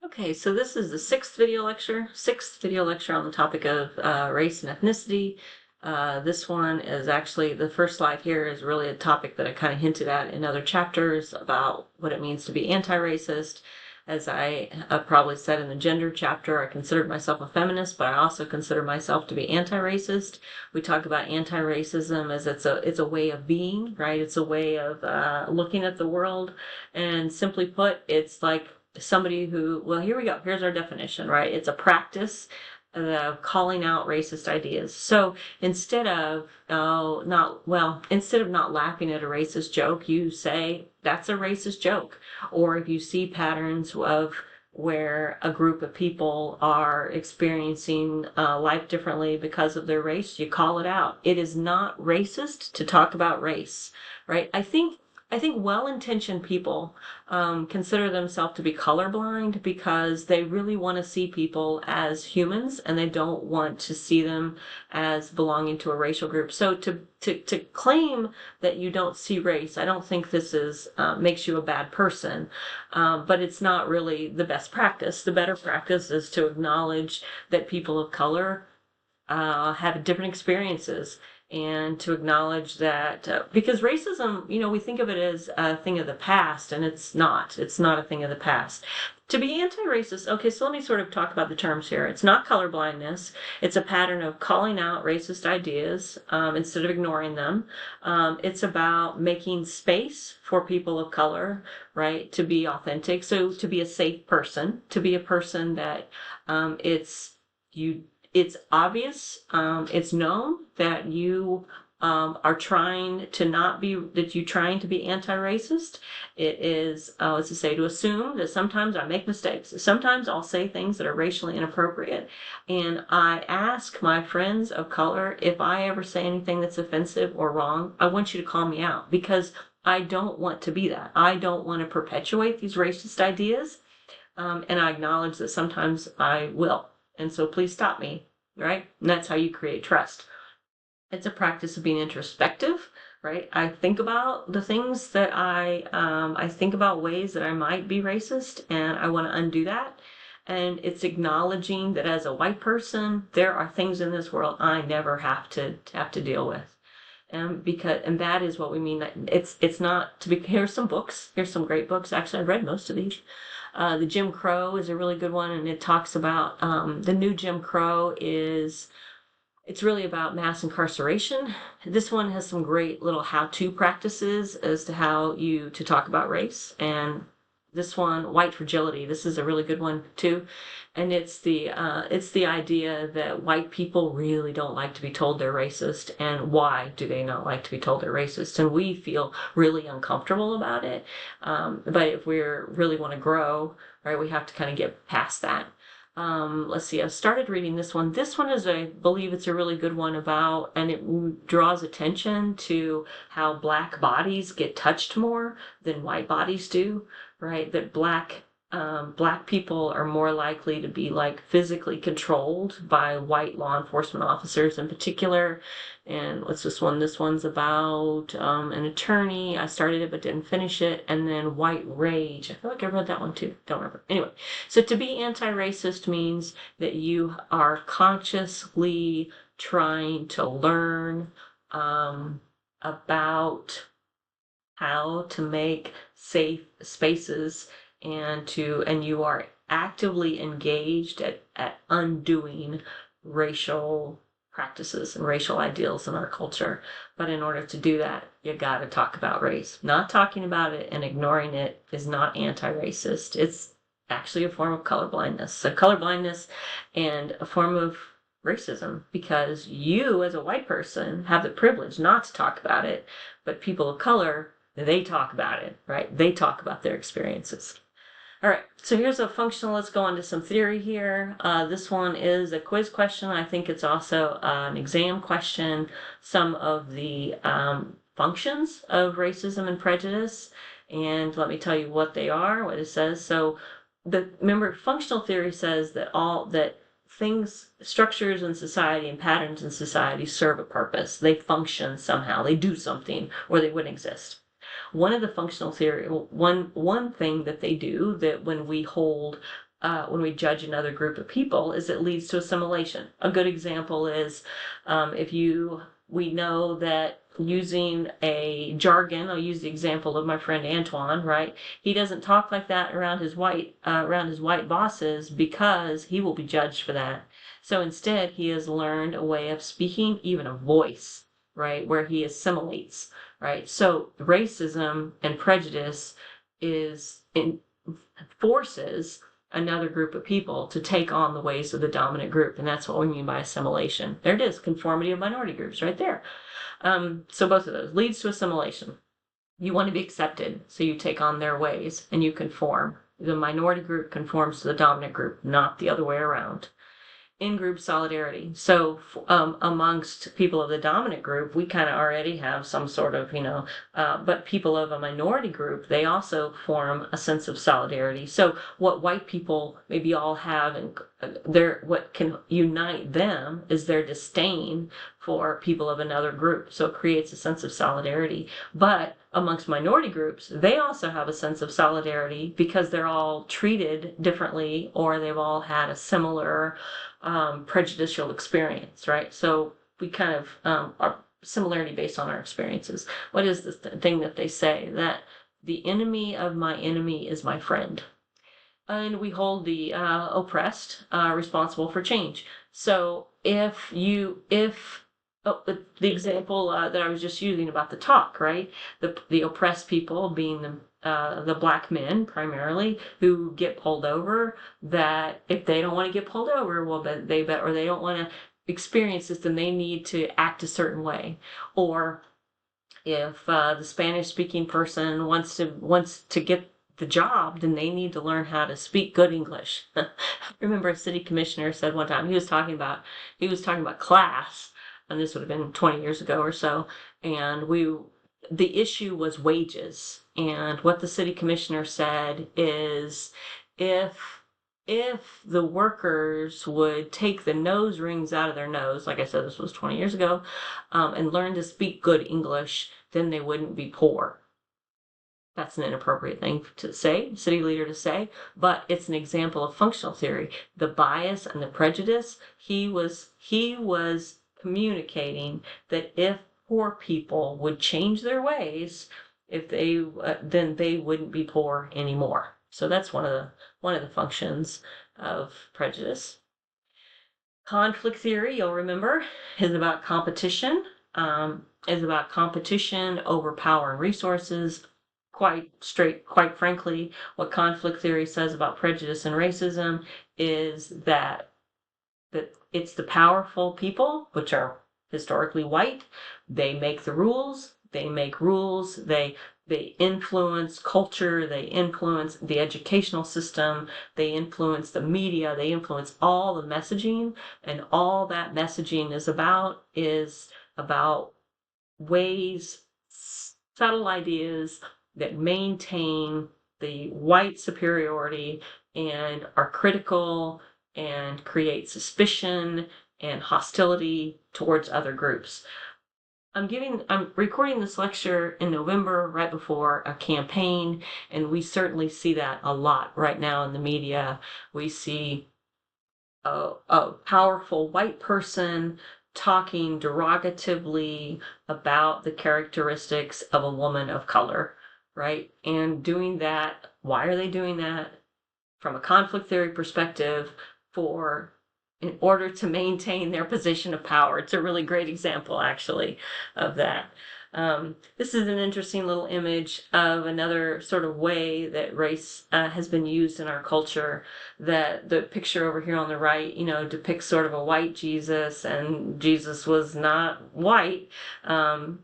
Okay, so this is the sixth video lecture on the topic of race and ethnicity. This one is actually, the first slide here is really a topic that I kind of hinted at in other chapters about what it means to be anti-racist. As I probably said in the gender chapter, I considered myself a feminist, but I also consider myself to be anti-racist. We talk about anti-racism as it's a way of being, right? It's a way of looking at the world, and simply put, it's like somebody who, well, here we go. Here's our definition, right? It's a practice of calling out racist ideas. So instead of not laughing at a racist joke, you say that's a racist joke. Or if you see patterns of where a group of people are experiencing life differently because of their race, you call it out. It is not racist to talk about race, right? I think well-intentioned people consider themselves to be colorblind because they really want to see people as humans and they don't want to see them as belonging to a racial group. So to claim that you don't see race, I don't think this is makes you a bad person, but it's not really the best practice. The better practice is to acknowledge that people of color have different experiences, and to acknowledge that because racism, we think of it as a thing of the past, and it's not. It's not a thing of the past. To be anti-racist, okay, so let me sort of talk about the terms here. It's not colorblindness. It's a pattern of calling out racist ideas instead of ignoring them. It's about making space for people of color, right, to be authentic. So to be a safe person, to be a person that it's you it's obvious, it's known that you are trying to not be, that you're trying to be anti-racist. It is, let's just say, to assume that sometimes I make mistakes. Sometimes I'll say things that are racially inappropriate. And I ask my friends of color, if I ever say anything that's offensive or wrong, I want you to call me out, because I don't want to be that. I don't want to perpetuate these racist ideas. And I acknowledge that sometimes I will. And so please stop me, right? And that's how you create trust. It's a practice of being introspective, right? I think about the things that I think about ways that I might be racist, and I want to undo that. And it's acknowledging that as a white person, there are things in this world I never have to deal with. And that is what we mean. That it's not to be. Here's some books. Here's some great books. Actually, I've read most of these. The Jim Crow is a really good one, and it talks about the new Jim Crow it's really about mass incarceration. This one has some great little how-to practices as to how to talk about race. And this one, White Fragility, this is a really good one too. And it's the idea that white people really don't like to be told they're racist, and why do they not like to be told they're racist? And we feel really uncomfortable about it. But if we really want to grow, right, we have to kind of get past that. Let's see, I started reading this one. This one is, I believe it's a really good one about, and it draws attention to how black bodies get touched more than white bodies do, right? That black people are more likely to be like physically controlled by white law enforcement officers in particular. And what's this one? This one's about an attorney. I started it but didn't finish it. And then White Rage. I feel like I read that one too. Don't remember. Anyway, so to be anti-racist means that you are consciously trying to learn about how to make safe spaces, and you are actively engaged at undoing racial practices and racial ideals in our culture. But in order to do that, you got to talk about race. Not talking about it and ignoring it is not anti-racist. It's actually a form of colorblindness. So colorblindness and a form of racism, because you as a white person have the privilege not to talk about it, but people of color, they talk about it, right? They talk about their experiences. All right, so here's a functional. Let's go on to some theory here. This one is a quiz question. I think it's also an exam question. Some of the functions of racism and prejudice, and let me tell you what they are, what it says. So, remember, functional theory says that things, structures in society and patterns in society serve a purpose. They function somehow. They do something, or they wouldn't exist. One of the functional theory, one thing that they do, that when we hold when we judge another group of people is it leads to assimilation. A good example is if we know that using a jargon, I'll use the example of my friend Antoine, right? He doesn't talk like that around his white bosses because he will be judged for that. So instead, he has learned a way of speaking, even a voice, right, where he assimilates, right? So racism and prejudice forces another group of people to take on the ways of the dominant group, and that's what we mean by assimilation. There it is, conformity of minority groups, right there. So both of those leads to assimilation. You want to be accepted, so you take on their ways and you conform. The minority group conforms to the dominant group, not the other way around. In-group solidarity. So amongst people of the dominant group, we kind of already have some sort of, but people of a minority group, they also form a sense of solidarity. So what white people maybe all have, and what can unite them is their disdain for people of another group. So it creates a sense of solidarity. But amongst minority groups, they also have a sense of solidarity because they're all treated differently, or they've all had a similar prejudicial experience, right? So we kind of are similarity based on our experiences. What is this thing that they say? That the enemy of my enemy is my friend. And we hold the oppressed responsible for change. So if the example that I was just using about the talk, right? The oppressed people being the black men primarily who get pulled over, that if they don't want to get pulled over, well, they don't want to experience this, then they need to act a certain way. Or if the Spanish speaking person wants to get the job, then they need to learn how to speak good English. I remember a city commissioner said one time, he was talking about class, and this would have been 20 years ago or so, and the issue was wages. And what the city commissioner said is, if the workers would take the nose rings out of their nose, like I said, this was 20 years ago, and learn to speak good English, then they wouldn't be poor. That's an inappropriate thing to say, city leader to say, but it's an example of functional theory. The bias and the prejudice, he was communicating that if poor people would change their ways, then they wouldn't be poor anymore. So that's one of the functions of prejudice. Conflict theory, you'll remember, is about competition. Over power and resources. Quite frankly, what conflict theory says about prejudice and racism is that it's the powerful people, which are historically white. They make the rules. They make rules. They influence culture. They influence the educational system. They influence the media. They influence all the messaging, and all that messaging is about ways, subtle ideas that maintain the white superiority and are critical and create suspicion and hostility towards other groups. I'm recording this lecture in November, right before a campaign, and we certainly see that a lot right now in the media. We see a powerful white person talking derogatively about the characteristics of a woman of color, right? And doing that, why are they doing that? From a conflict theory perspective, in order to maintain their position of power. It's a really great example, actually, of that. This is an interesting little image of another sort of way that race has been used in our culture. That the picture over here on the right, depicts sort of a white Jesus, and Jesus was not white.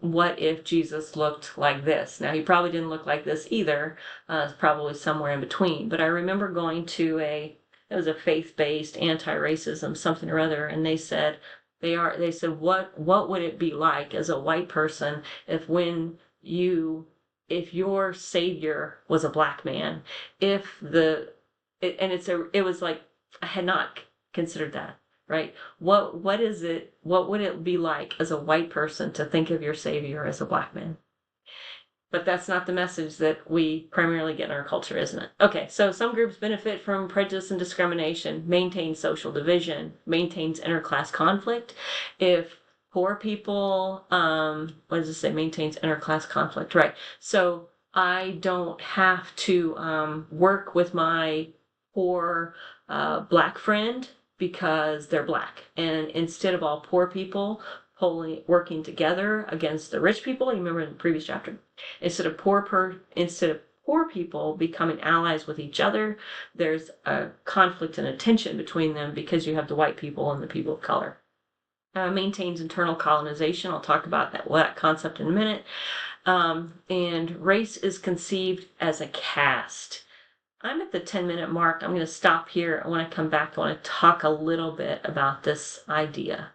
What if Jesus looked like this? Now, he probably didn't look like this either. It's probably somewhere in between. But I remember going to it was a faith-based anti-racism something or other, and they said what would it be like as a white person if your savior was a black man? It was like, I had not considered that, right? What would it be like as a white person to think of your savior as a black man? But that's not the message that we primarily get in our culture, isn't it? Okay, so some groups benefit from prejudice and discrimination, maintain social division, maintains interclass conflict. If poor people, what does it say? Maintains interclass conflict, right? So I don't have to work with my poor black friend because they're black. And instead of all poor people working together against the rich people, you remember in the previous chapter, instead of poor people becoming allies with each other, there's a conflict and a tension between them because you have the white people and the people of color. Maintains internal colonization. I'll talk about that concept in a minute. And race is conceived as a caste. I'm at the 10-minute mark. I'm going to stop here. When I come back, I want to talk a little bit about this idea.